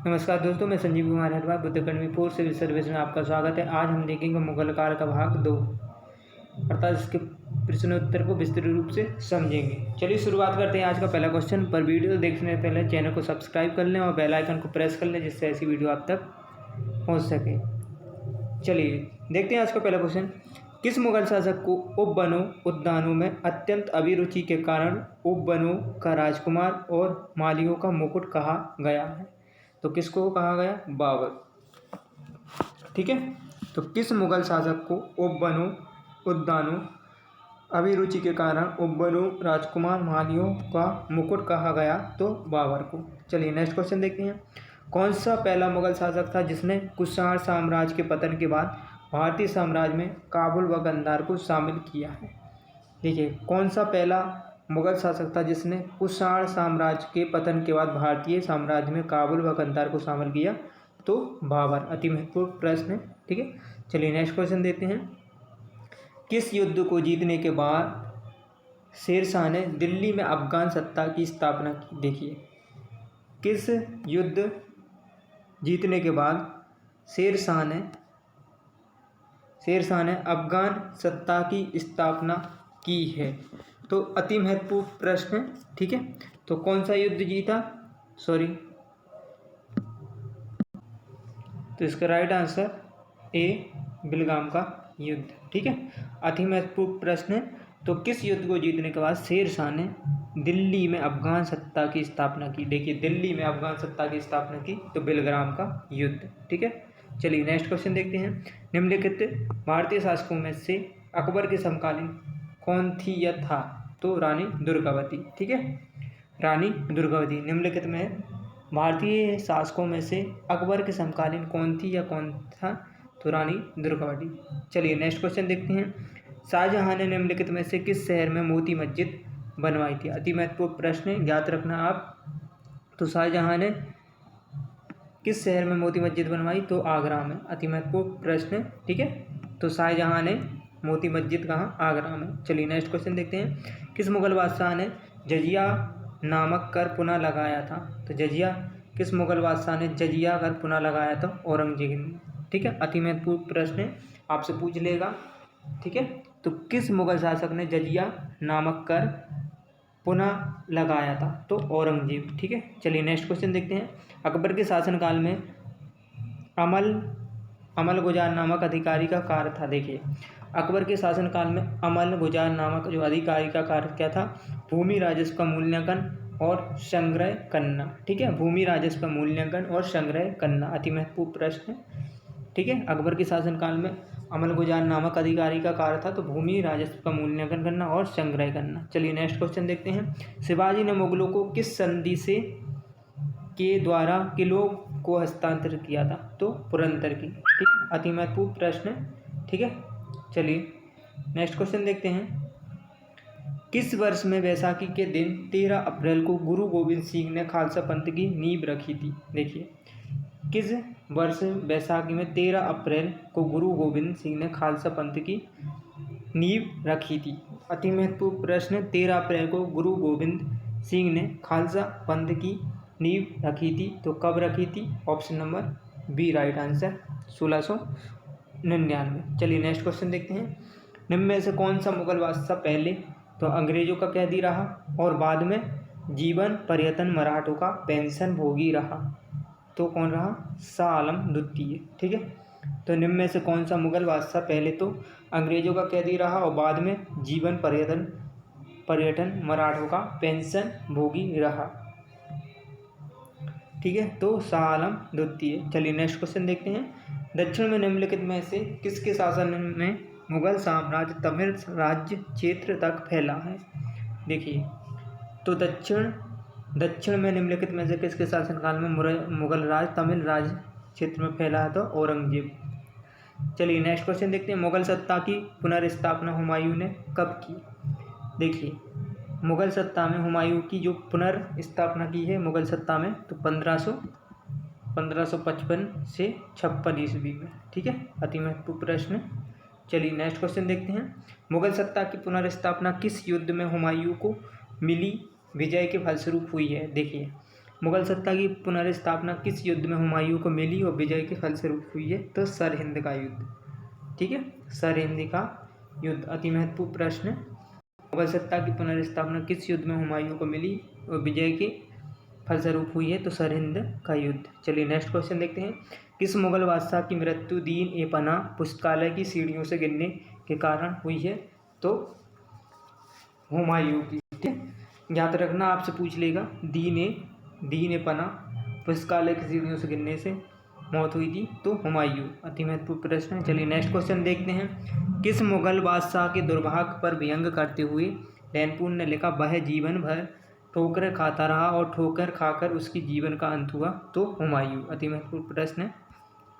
नमस्कार दोस्तों, मैं Sanjeev Kumar Harwal Buddha academy 4 civil service में आपका स्वागत है। आज हम देखेंगे मुगल काल का भाग 2, अर्थात इसके प्रश्नोत्तर को विस्तृत रूप से समझेंगे। चलिए शुरुआत करते हैं आज का पहला क्वेश्चन। पर वीडियो देखने से पहले चैनल को सब्सक्राइब कर लें और बेल आइकन को प्रेस कर लें, जिससे ऐसी वीडियो आप तक पहुंच सके। चलिए देखते हैं आज का पहला क्वेश्चन। किस मुगल शासक को उपवनों उद्यानों में अत्यंत अभिरुचि के कारण उपवनों का राजकुमार और मालियों का मुकुट कहा गया है? तो किसको कहा गया? बाबर। ठीक है, तो किस मुगल शासक को उपवनों उद्यानों अभिरुचि के कारण उपवनों राजकुमार मालियों का मुकुट कहा गया? तो बाबर को। चलिए नेक्स्ट क्वेश्चन देखते हैं। कौन सा पहला मुगल शासक था जिसने कुषाण साम्राज्य के पतन के बाद भारतीय साम्राज्य में काबुल व गंधार को शामिल किया है? देखिए, कौन सा पहला मुगल शासक था जिसने कुषाण साम्राज्य के पतन के बाद भारतीय साम्राज्य में काबुल व गंधार को शामिल किया? तो बाबर। अति महत्वपूर्ण प्रश्न है। ठीक है, चलिए नेक्स्ट क्वेश्चन देते हैं। किस युद्ध को जीतने के बाद शेरशाह ने दिल्ली में अफगान सत्ता की स्थापना की? देखिए, किस युद्ध जीतने के बाद शेरशाह ने अफगान सत्ता की स्थापना की है? तो अति महत्वपूर्ण प्रश्न है। ठीक है, तो कौन सा युद्ध जीता? तो इसका राइट आंसर ए, बिलगाम का युद्ध। ठीक है, अति महत्वपूर्ण प्रश्न है। तो किस युद्ध को जीतने के बाद शेरशाह ने दिल्ली में अफगान सत्ता की स्थापना की? देखिए, दिल्ली में अफगान सत्ता की स्थापना की, तो बिलग्राम का युद्ध। ठीक है, चलिए नेक्स्ट क्वेश्चन देखते हैं। निम्नलिखित भारतीय शासकों में से अकबर के समकालीन कौन थी या था? तो रानी दुर्गावती। ठीक है, रानी दुर्गावती। निम्नलिखित में भारतीय शासकों में से अकबर के समकालीन कौन थी या कौन था? तो रानी दुर्गावती। चलिए नेक्स्ट क्वेश्चन देखते हैं। शाहजहां ने निम्नलिखित में से किस शहर में मोती मस्जिद बनवाई थी? अति महत्वपूर्ण प्रश्न है, याद रखना आप। तो शाहजहां ने किस शहर में मोती मस्जिद बनवाई? तो आगरा में। अति महत्वपूर्ण प्रश्न है। ठीक है, तो शाहजहां ने मोती मस्जिद कहाँ? आगरा में। चलिए नेक्स्ट क्वेश्चन देखते हैं। किस मुगल बादशाह ने जजिया नामक कर पुनः लगाया था? तो जजिया, किस मुगल बादशाह ने जजिया कर पुनः लगाया था? औरंगजेब ने। ठीक है, अति महत्वपूर्ण प्रश्न है, आपसे पूछ लेगा। ठीक है, तो किस मुगल शासक ने जजिया नामक कर पुनः लगाया था? तो औरंगजेब। ठीक है, चलिए नेक्स्ट क्वेश्चन देखते हैं। अकबर के शासनकाल में अमल गुजार नामक अधिकारी का कार्य था। देखिए, अकबर के शासनकाल में अमल गुजार नामक जो अधिकारी का कार्य क्या था? भूमि राजस्व का मूल्यांकन और संग्रह करना। ठीक है, भूमि राजस्व का मूल्यांकन और संग्रह करना। अति महत्वपूर्ण प्रश्न है। ठीक है, अकबर के शासनकाल में अमल गुजार नामक अधिकारी का कार्य था तो भूमि राजस्व का मूल्यांकन करना और संग्रह करना। चलिए नेक्स्ट क्वेश्चन देखते हैं। शिवाजी ने मुगलों को किस संधि से के द्वारा किलों को हस्तांतरित किया था? तो पुरंदर की। ठीक, अति महत्वपूर्ण प्रश्न है। ठीक है, चलिए नेक्स्ट क्वेश्चन देखते हैं। किस वर्ष में वैसाखी के दिन 13 अप्रैल को गुरु गोविंद सिंह ने खालसा पंथ की नींव रखी थी? देखिए, किस वर्ष वैसाखी में 13 अप्रैल को गुरु गोविंद सिंह ने खालसा पंथ की नींव रखी थी? अति महत्वपूर्ण प्रश्न। 13 अप्रैल को गुरु गोविंद सिंह ने खालसा पंथ की नींव रखी थी, तो कब रखी थी? Option number B right answer, 1699। चलिए नेक्स्ट क्वेश्चन देखते हैं। निम्न में से कौन सा मुगल बादशाह पहले तो अंग्रेजों का कैदी रहा और बाद में जीवन पर्यटन मराठों का पेंशन भोगी रहा? तो कौन रहा? शाह आलम द्वितीय। ठीक है, तो निम्न में से कौन सा मुगल बादशाह पहले तो अंग्रेजों का कैदी रहा और बाद में जीवन पर्यटन मराठों का पेंशन भोगी रहा? ठीक है, तो शाह आलम द्वितीय। चलिए नेक्स्ट क्वेश्चन देखते हैं। दक्षिण में निम्नलिखित में से किसके शासन में मुगल साम्राज्य तमिल राज्य क्षेत्र तक फैला है? देखिए, तो दक्षिण में निम्नलिखित में से किसके शासनकाल में मुगल राज तमिल राज्य क्षेत्र में फैला है? तो औरंगजेब। चलिए नेक्स्ट क्वेश्चन देखते हैं। मुगल सत्ता की पुनर्स्थापना हुमायूं ने कब की? देखिए, मुगल सत्ता में हुमायूं की जो पुनर्स्थापना की है मुगल सत्ता में, तो 1555 से 56 ईस्वी में। ठीक है, अति महत्वपूर्ण प्रश्न। चलिए नेक्स्ट क्वेश्चन देखते हैं। मुगल सत्ता की पुनर्स्थापना किस युद्ध में हुमायूं को मिली विजय के फलस्वरूप हुई है? देखिए, मुगल सत्ता की पुनर्स्थापना किस युद्ध में हुमायूं को मिली और विजय के फलस्वरूप हुई है? तो सरहिंद का युद्ध। ठीक है, सरहिंद का युद्ध अति महत्वपूर्ण प्रश्न है। मुगल सत्ता की पुनर्स्थापना किस युद्ध में हुमायूं को मिली और विजय के फलस्वरूप हुई है? तो सरहिंद का युद्ध। चलिए नेक्स्ट क्वेश्चन देखते हैं। किस मुगल बादशाह की मृत्यु दीन ए पनाह पुस्तकालय की सीढ़ियों से गिरने के कारण हुई है? तो हुमायूं की। ठीक है, याद रखना, आपसे पूछ लेगा। दीन ए पनाह पुस्तकालय की सीढ़ियों से गिरने से मौत हुई थी, तो हुमायूं। अति महत्वपूर्ण प्रश्न है। चलिए नेक्स्ट क्वेश्चन देखते हैं। किस मुगल बादशाह के दुर्भाग्य पर व्यंग करते हुए रैनपूर ने लिखा, वह जीवन भर ठोकर खाता रहा और ठोकर खाकर उसकी जीवन का अंत हुआ? तो हुमायूं। अति महत्वपूर्ण प्रश्न है।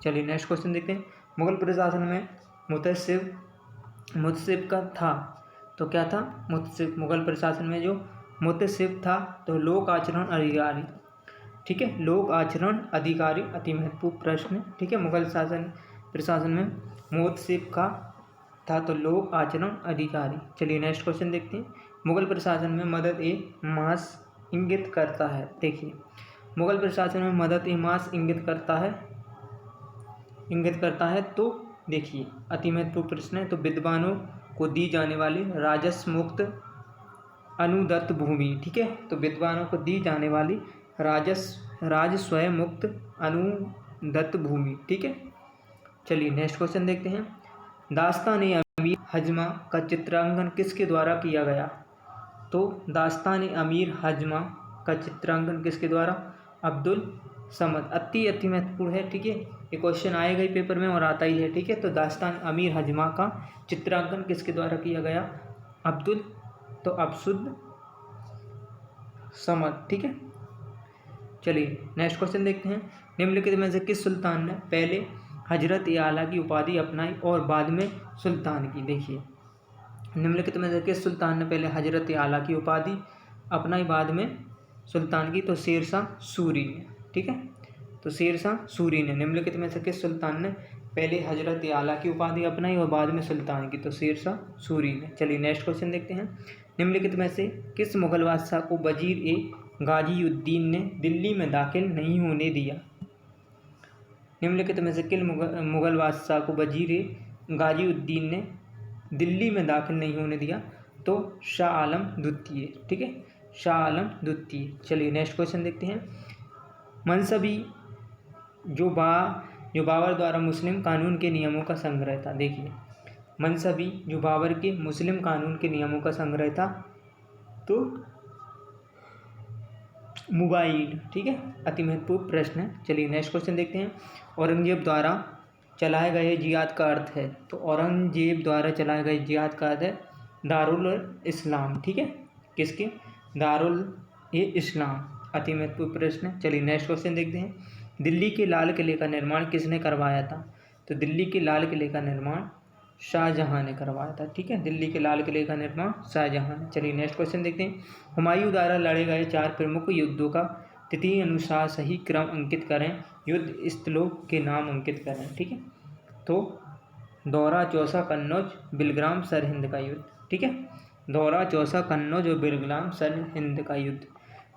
चलिए नेक्स्ट क्वेश्चन देखते हैं। मुगल प्रशासन में मुतसिब का था, तो क्या था? मुतसिब। मुगल प्रशासन में जो मुतसिब था तो लोक आचरण अधिकारी। ठीक है, लोक आचरण अधिकारी। अति महत्वपूर्ण प्रश्न। ठीक है, मुगल प्रशासन में मुतसिब का था तो लोक आचरण अधिकारी। चलिए नेक्स्ट क्वेश्चन देखते हैं। मुगल प्रशासन में मदद ए मास इंगित करता है। देखिए, मुगल प्रशासन में मदद ए मास इंगित करता है तो देखिए अति महत्वपूर्ण प्रश्न है। तो विद्वानों को दी जाने वाली राजस्व मुक्त अनुदत्त भूमि। ठीक है, तो विद्वानों को दी जाने वाली राजस्व मुक्त अनुदत्त भूमि। ठीक है, चलिए नेक्स्ट क्वेश्चन देखते हैं। दास्तान-ए अमीर हजमा का चित्रांकन किसके द्वारा किया गया? तो दास्तान-ए अमीर हजमा का चित्रांकन किसके द्वारा? अब्दुल समद। अति महत्वपूर्ण है। ठीक है, ये क्वेश्चन आएगा ही पेपर में और आता ही है। ठीक है, तो दास्तान अमीर हजमा का चित्रांकन किसके द्वारा किया गया? अब्दुल समद। ठीक है, चलिए नेक्स्ट क्वेश्चन देखते हैं। निम्नलिखित में से किस सुल्तान ने पहले हजरत ए आला की उपाधि अपनाई और बाद में सुल्तान की? देखिए, निम्नलिखित में से किस सुल्तान ने पहले हजरत ए आला की उपाधि अपनाई बाद में सुल्तान की? तो शेरशाह सूरी ने। ठीक है, तो शेरशाह सूरी ने। निम्नलिखित में से किस सुल्तान ने पहले हजरत ए आला की उपाधि अपनाई और बाद में सुल्तान की? तो शेरशाह सूरी ने। चलिए नेक्स्ट क्वेश्चन देखते हैं। निम्नलिखित में से किस मुगल बादशाह को वजीर ए गाजीउद्दीन ने दिल्ली में दाखिल नहीं होने दिया? निम्नलिखित में से किस मुगल बादशाह को वजीर ए गाजीउद्दीन ने दिल्ली में दाखिल नहीं होने दिया? तो शाह आलम द्वितीय। ठीक है, शाह आलम द्वितीय। चलिए नेक्स्ट क्वेश्चन देखते हैं। मनसबी जो बाबर द्वारा मुस्लिम कानून के नियमों का संग्रह था। देखिए, मनसबी जो बाबर के मुस्लिम कानून के नियमों का संग्रह था तो मुबाइन। ठीक है, अति महत्वपूर्ण प्रश्न है। चलिए नेक्स्ट क्वेश्चन देखते हैं। औरंगजेब द्वारा चलाए गए जिहाद का अर्थ है? तो औरंगजेब द्वारा चलाए गए जिहाद का अर्थ है दारुल इस्लाम। ठीक है, किसके? दारुल इस्लाम। अति महत्वपूर्ण प्रश्न है। चलिए नेक्स्ट क्वेश्चन देखते हैं। दिल्ली के लाल किले का निर्माण किसने करवाया था? तो दिल्ली के लाल किले का निर्माण शाहजहां ने करवाया था। ठीक है, दिल्ली के लाल किले का निर्माण शाहजहां ने। चलिए नेक्स्ट क्वेश्चन देखते हैं। हुमायूं द्वारा लड़े गए 4 प्रमुख युद्धों का तिथि अनुसार सही क्रम अंकित करें। युद्ध स्थलों के नाम अंकित करें। ठीक है, तो दौरा, चौसा, कन्नौज, बिलग्राम, सरहिंद का युद्ध। ठीक है, दौरा, चौसा, कन्नौज और बिलग्राम, सरहिंद का युद्ध।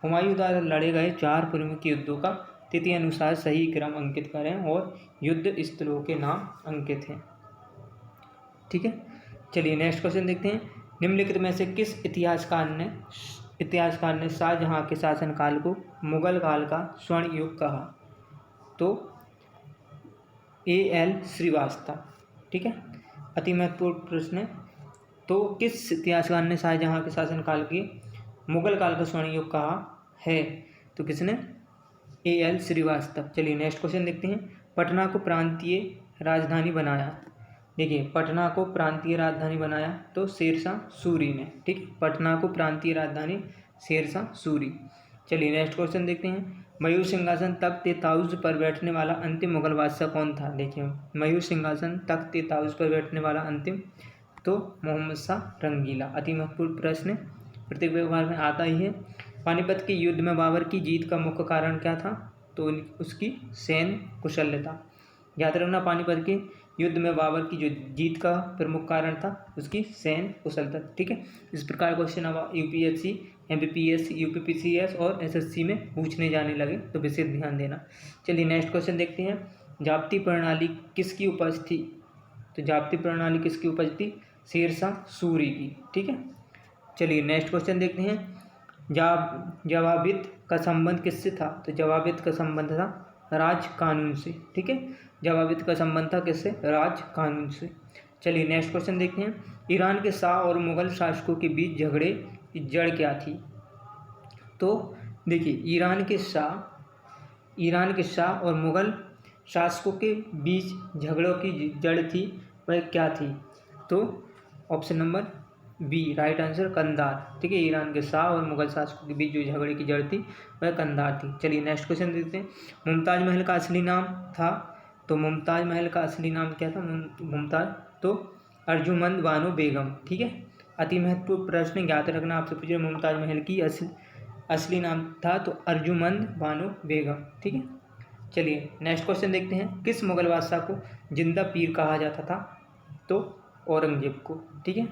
हुमायूं द्वारा लड़े गए 4 प्रमुख युद्धों का तिथि अनुसार सही क्रम अंकित करें और युद्ध स्थलों के नाम अंकित हैं। ठीक है, चलिए नेक्स्ट क्वेश्चन देखते हैं। निम्नलिखित में से किस इतिहासकार ने शाहजहां के शासनकाल को मुगल काल का स्वर्ण युग कहा? तो A.L. श्रीवास्तव। ठीक है, अति महत्वपूर्ण प्रश्न है। तो किस इतिहासकार ने शाहजहां के शासनकाल के मुगल काल का स्वर्ण युग कहा है? तो किसने? A.L. श्रीवास्तव। चलिए नेक्स्ट क्वेश्चन देखते हैं। पटना को प्रांतीय राजधानी बनाया। देखिए, पटना को प्रांतीय राजधानी बनाया तो शेरशाह सूरी ने। ठीक, पटना को प्रांतीय राजधानी शेरशाह सूरी। चलिए नेक्स्ट क्वेश्चन देखते हैं। मयूर सिंहासन तख्त ए ताउज पर बैठने वाला अंतिम मुगल बादशाह कौन था? देखिए, मयूर सिंहासन तख्त ए ताउज पर बैठने वाला अंतिम तो मोहम्मद शाह रंगीला। अति महत्वपूर्ण प्रश्न प्रत्येक व्यवहार में आता ही है। पानीपत के युद्ध में बाबर की जीत का मुख्य कारण क्या था? तो उसकी सैन्य कुशलता। याद रखना, पानीपत के युद्ध में बाबर की जो जीत का प्रमुख कारण था उसकी सैन्य कुशलता। ठीक है, इस प्रकार क्वेश्चन अब यूपीएससी, एमपीपीएससी, यूपीपीसीएस और एसएससी में पूछने जाने लगे, तो विशेष ध्यान देना। चलिए नेक्स्ट क्वेश्चन देखते हैं। जाप्ती प्रणाली किसकी उपज थी? तो जाप्ती प्रणाली किसकी उपज थी? शेरशाह सूरी की। ठीक है, चलिए नेक्स्ट क्वेश्चन देखते हैं। जवाबित का संबंध किससे था? तो जवाबित का संबंध था राज कानून से। ठीक है, जवाबित का संबंध था किससे? राज कानून से। चलिए नेक्स्ट क्वेश्चन देखते हैं। ईरान के शाह और मुगल शासकों के बीच झगड़े की जड़ क्या थी? तो देखिए, ईरान के शाह और मुगल शासकों के बीच झगड़ों की जड़ थी, वह क्या थी? तो option number B right answer Kandahar. ठीक है, ईरान के शाह और मुगल शासकों के बीच जो झगड़े की जड़ थी वह कंधार थी। चलिए नेक्स्ट क्वेश्चन देखते हैं। मुमताज महल का असली नाम था? तो मुमताज महल का असली नाम क्या था? मुमताज तो अर्जुमंद बानो बेगम। ठीक है, अति महत्वपूर्ण प्रश्न ज्ञात रखना, आपसे पूछे मुमताज महल की असली नाम था तो अर्जुमंद बानो बेगम। ठीक है, चलिए नेक्स्ट क्वेश्चन देखते हैं। किस मुगल बादशाह को जिंदा पीर कहा जाता था? तो औरंगजेब को। ठीक है,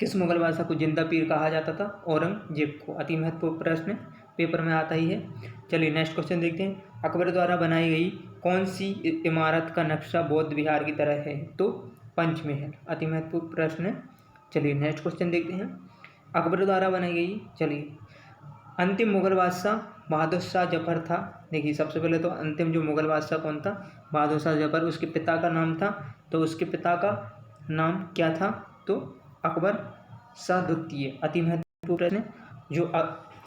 किस मुगल बादशाह को जिंदा पीर कहा जाता था? औरंगजेब को। अति महत्वपूर्ण प्रश्न पेपर में आता ही है। चलिए नेक्स्ट क्वेश्चन देखते हैं। अकबर द्वारा बनाई गई कौन सी इमारत का नक्शा बौद्ध विहार की तरह है? तो पंचमहल। अति महत्वपूर्ण प्रश्न है। चलिए नेक्स्ट क्वेश्चन देखते हैं। अकबर द्वारा बनाई गई, चलिए अंतिम मुगल बादशाह बहादुर शाह जफर था। देखिए सबसे पहले तो अंतिम जो मुगल बादशाह कौन था? बहादुर शाह जफर। उसके पिता का नाम था, तो उसके पिता का नाम क्या था? तो अकबर शाह द्वितीय। अति महत्वपूर्ण प्रश्न। जो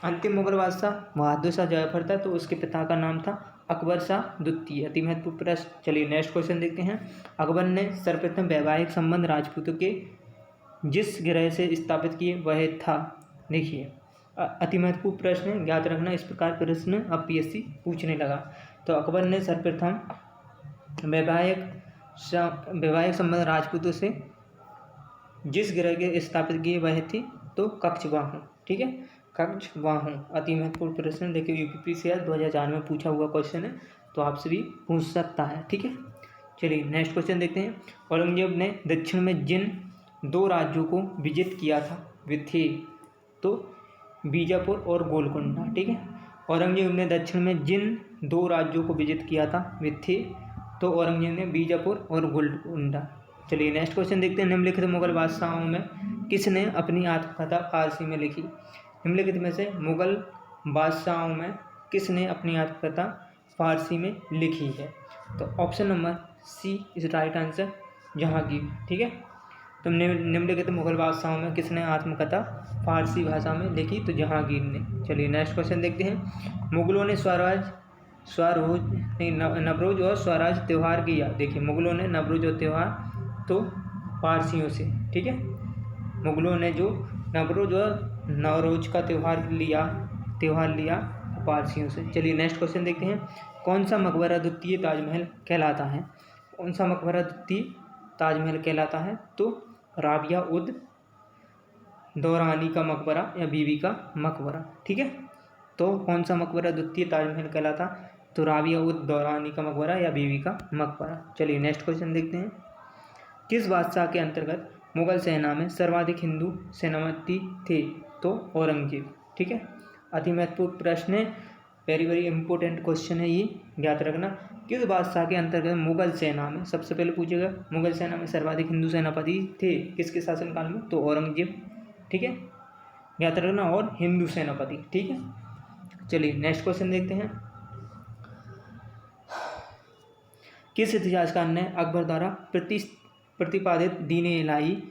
अंतिम मुगल बादशाह बहादुर शाह जफर था, तो उसके पिता का नाम था अकबर शाह द्वितीय। अति महत्वपूर्ण प्रश्न। चलिए नेक्स्ट क्वेश्चन देखते हैं। अकबर ने सर्वप्रथम वैवाहिक संबंध राजपूतों के जिस ग्रह से स्थापित किए वह था? देखिए अति महत्वपूर्ण प्रश्न ज्ञात रखना, इस प्रकार प्रश्न अब पीएससी पूछने लगा। तो अकबर ने सर्वप्रथम वैवाहिक संबंध राजपूतों से जिस ग्रह के स्थापित किए वह थी तो कक्षवाहु। ठीक है, कक्षवाहु। अति महत्वपूर्ण प्रश्न, देखिए यूपीपीसीएस 2004 में पूछा हुआ क्वेश्चन है, तो आपसे भी पूछ सकता है। ठीक है, चलिए नेक्स्ट क्वेश्चन देखते हैं। औरंगजेब ने दक्षिण में जिन 2 राज्यों को विजित किया था वे थे? तो बीजापुर और गोलकुंडा। ठीक है, औरंगजेब ने दक्षिण में जिन 2 राज्यों को विजित किया था वे थे? तो औरंगजेब ने बीजापुर और गोलकुंडा। चलिए नेक्स्ट क्वेश्चन देखते हैं। निम्नलिखित मुगल बादशाहों में किसने अपनी आत्मकथा फारसी में लिखी? निम्नलिखित में से मुगल बादशाहों में किसने अपनी आत्मकथा फारसी में लिखी है? तो option number C is right answer, Jahangir. ठीक है, तो निम्नलिखित मुगल बादशाहों में किसने आत्मकथा फारसी भाषा में लिखी? तो जहांगीर ने। चलिए नेक्स्ट क्वेश्चन देखते हैं। मुगलों ने नवरोज और स्वराज त्यौहार किया? देखिए मुगलों ने नवरोज और त्यौहार तो पारसियों से। ठीक है, मुगलों ने जो नवरोज का त्यौहार लिया पारसियों से। चलिए नेक्स्ट क्वेश्चन देखते हैं। कौन सा मकबरा द्वितीय ताजमहल कहलाता है? कौन सा मकबरा द्वितीय ताजमहल कहलाता है? तो राबिया उद दौरानी का मकबरा या बीवी का मकबरा। ठीक है, तो कौन सा मकबरा द्वितीय ताजमहल कहलाता? तो राबिया उद दौरानी का मकबरा या बीवी का मकबरा। चलिए नेक्स्ट क्वेश्चन देखते हैं। किस बादशाह के अंतर्गत मुगल सेना में सर्वाधिक हिंदू सेनापति थे? तो औरंगजेब। ठीक है, अति महत्वपूर्ण प्रश्न है, वेरी वेरी इंपॉर्टेंट क्वेश्चन है ये, ज्ञात रखना। किस बादशाह के अंतर्गत मुगल सेना में, सबसे पहले पूछेगा मुगल सेना में सर्वाधिक हिंदू सेनापति थे किसके शासनकाल में? तो औरंगजेब। ठीक है, ज्ञात रखना, और हिंदू सेनापति। ठीक है, चलिए नेक्स्ट क्वेश्चन देखते हैं। किस इतिहासकार ने अकबर द्वारा प्रतिपादित दीन इलाही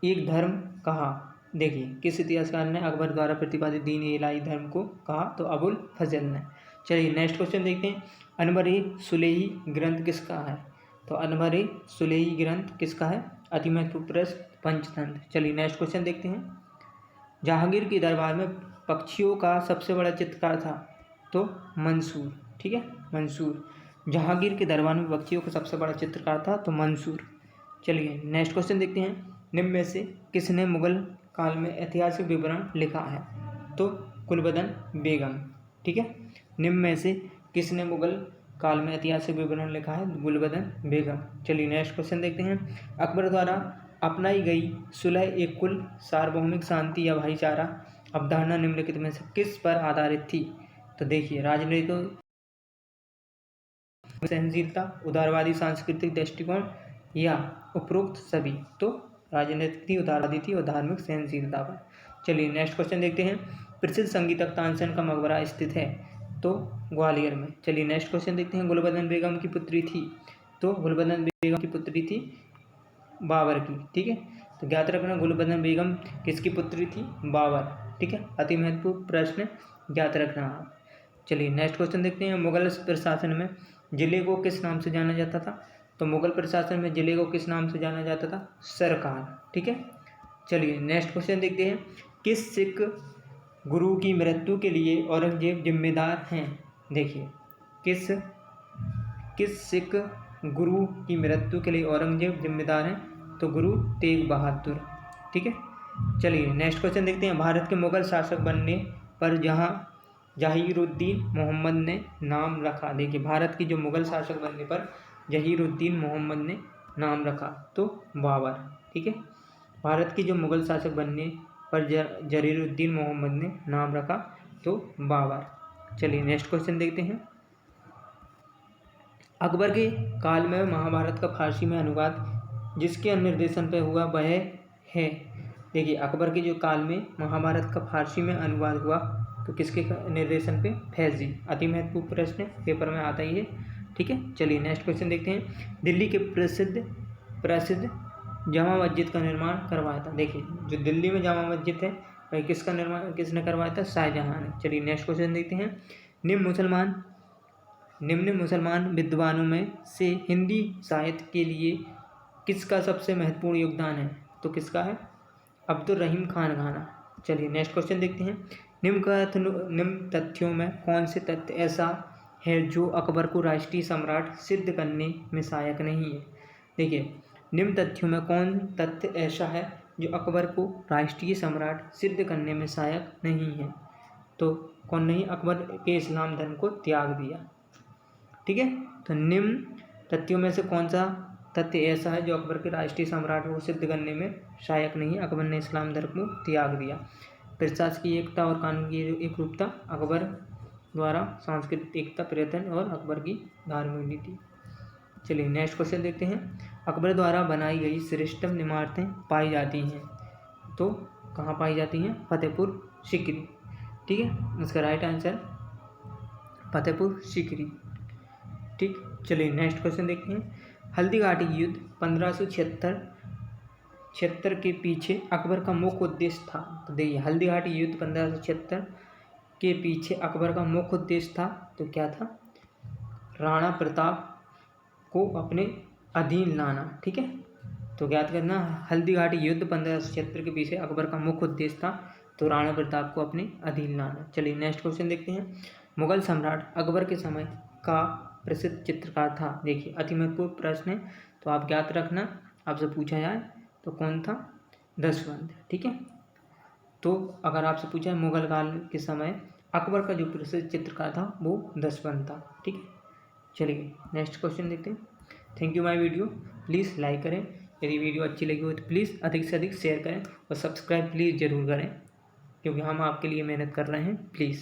एक धर्म कहा? देखिए किस इतिहासकार ने अकबर द्वारा प्रतिपादित दीन इलाही धर्म को कहा? तो अबुल फजल ने। चलिए नेक्स्ट क्वेश्चन देखते हैं। अनबर-ए-सुलेही ग्रंथ किसका है? तो अनबर-ए-सुलेही ग्रंथ किसका है? अति महत्वपूर्ण प्रश्न, पंचतंत्र। चलिए नेक्स्ट क्वेश्चन देखते हैं। जहांगीर के दरबार में पक्षियों का सबसे बड़ा चित्रकार था? तो मंसूर। ठीक है, मंसूर। जहांगीर के दरबार में पक्षियों का सबसे बड़ा चित्रकार था तो मंसूर। चलिए नेक्स्ट क्वेश्चन देखते हैं। निम्न में से किसने मुगल काल में ऐतिहासिक विवरण लिखा है? तो कुलबदन बेगम। ठीक है, निम्न में से किसने मुगल काल में ऐतिहासिक विवरण लिखा है गुलबदन बेगम। चलिए नेक्स्ट क्वेश्चन देखते हैं। अकबर द्वारा अपनाई गई सुलह एक कुल सार्वभौमिक शांति या भाईचारा अवधारणा निम्नलिखित में से किस पर आधारित थी? तो देखिए, राजनीतिक सहनशीलता, उदारवादी सांस्कृतिक दृष्टिकोण या उपरोक्त सभी। तो राजनीतिक थी, उदारवादी थी और धार्मिक सहनशीलता पर। चलिए नेक्स्ट क्वेश्चन देखते हैं। प्रसिद्ध संगीतक तानसेन का मकबरा स्थित है? तो ग्वालियर में। चलिए नेक्स्ट क्वेश्चन देखते हैं। गुलबदन बेगम की पुत्री थी? तो गुलबदन बेगम की पुत्री थी बाबर की। ठीक है, तो ज्ञात रखना गुलबदन बेगम किसकी पुत्री थी? बाबर। ठीक है, अति महत्वपूर्ण प्रश्न ज्ञात रखना आप। चलिए नेक्स्ट क्वेश्चन देखते हैं। मुगल प्रशासन में जिले को किस नाम से जाना जाता था? तो मुगल प्रशासन में जिले को किस नाम से जाना जाता था? सरकार। ठीक है, चलिए नेक्स्ट क्वेश्चन देखते हैं। किस सिख गुरु की मृत्यु के लिए औरंगजेब जिम्मेदार हैं? देखिए, किस सिख गुरु की मृत्यु के लिए औरंगजेब जिम्मेदार हैं? तो गुरु तेग बहादुर। ठीक है, चलिए नेक्स्ट क्वेश्चन देखते हैं। भारत के मुगल शासक बनने पर जहीरुद्दीन मोहम्मद ने नाम रखा? देखिए, भारत की जो मुगल शासक बनने पर जहीरुद्दीन मोहम्मद ने नाम रखा? तो बाबर। ठीक है, भारत की जो मुगल शासक बनने पर जहीरुद्दीन मोहम्मद ने नाम रखा? तो बाबर। चलिए नेक्स्ट क्वेश्चन देखते हैं। अकबर के काल में महाभारत का फारसी में अनुवाद जिसके निर्देशन पर हुआ वह है? देखिए, अकबर के जो काल में महाभारत का फारसी में अनुवाद हुआ तो किसके निर्देशन पे? फैजी। अति महत्वपूर्ण प्रश्न पेपर में आता ही है। ठीक है, चलिए नेक्स्ट क्वेश्चन देखते हैं। दिल्ली के प्रसिद्ध जामा मस्जिद का निर्माण करवाया था? देखिए, जो दिल्ली में जामा मस्जिद है वह किसने करवाया था? शाहजहां ने। चलिए नेक्स्ट क्वेश्चन देखते हैं। निम्न मुसलमान विद्वानों में से हिंदी साहित्य के लिए किसका सबसे महत्वपूर्ण योगदान है? तो किसका है? अब्दुल रहीम खान खाना। चलिए नेक्स्ट क्वेश्चन देखते हैं। निम्न तथ्यों में कौन से तथ्य ऐसा है जो अकबर को राष्ट्रीय सम्राट सिद्ध करने में सहायक नहीं है? देखिए, निम्न तथ्यों में कौन तथ्य ऐसा है जो अकबर को राष्ट्रीय सम्राट सिद्ध करने में सहायक नहीं है? तो कौन नहीं? अकबर के इस्लाम धर्म को त्याग दिया। ठीक है, तो निम्न तथ्यों में से कौन सा तथ्य ऐसा है जो अकबर के राष्ट्रीय सम्राट को सिद्ध करने में सहायक नहीं? अकबर ने इस्लाम धर्म को त्याग दिया। प्रशासन की एकता और कानून की एकरूपता, अकबर द्वारा सांस्कृतिक एकता, पर्यटन और अकबर की धार्मिक नीति। चलिए नेक्स्ट क्वेश्चन देखते हैं। अकबर द्वारा बनाई गई श्रेष्ठतम इमारतें पाई जाती हैं? तो कहाँ पाई जाती हैं? फतेहपुर सीकरी। ठीक है, इसका राइट आंसर फतेहपुर सीकरी। ठीक, चलिए नेक्स्ट क्वेश्चन देखते हैं। हल्दी घाटी युद्ध 1576 के पीछे अकबर का मुख्य उद्देश्य था? तो देखिए, हल्दी घाटी युद्ध 1576 के पीछे अकबर का मुख्य उद्देश्य था तो क्या था? राणा प्रताप को अपने अधीन लाना। ठीक है, तो ज्ञात करना हल्दी घाटी युद्ध 1576 के पीछे अकबर का मुख्य उद्देश्य था तो राणा प्रताप को अपने अधीन लाना। चलिए नेक्स्ट क्वेश्चन देखते हैं। मुगल सम्राट अकबर के समय का प्रसिद्ध चित्रकार था? देखिए, अति महत्वपूर्ण प्रश्न है तो आप ज्ञात रखना, आपसे पूछा जाए तो कौन था? दशवंत। ठीक है, तो अगर आपसे पूछा है मुगल काल के समय अकबर का जो प्रसिद्ध चित्रकार था वो दशवंत था। ठीक है, चलिए नेक्स्ट क्वेश्चन देखते हैं। Thank you my video, please like करें, यदि वीडियो अच्छी लगी हो तो प्लीज़ अधिक से अधिक शेयर करें और सब्सक्राइब प्लीज़ ज़रूर करें क्योंकि हम आपके लिए मेहनत कर रहे हैं। प्लीज़।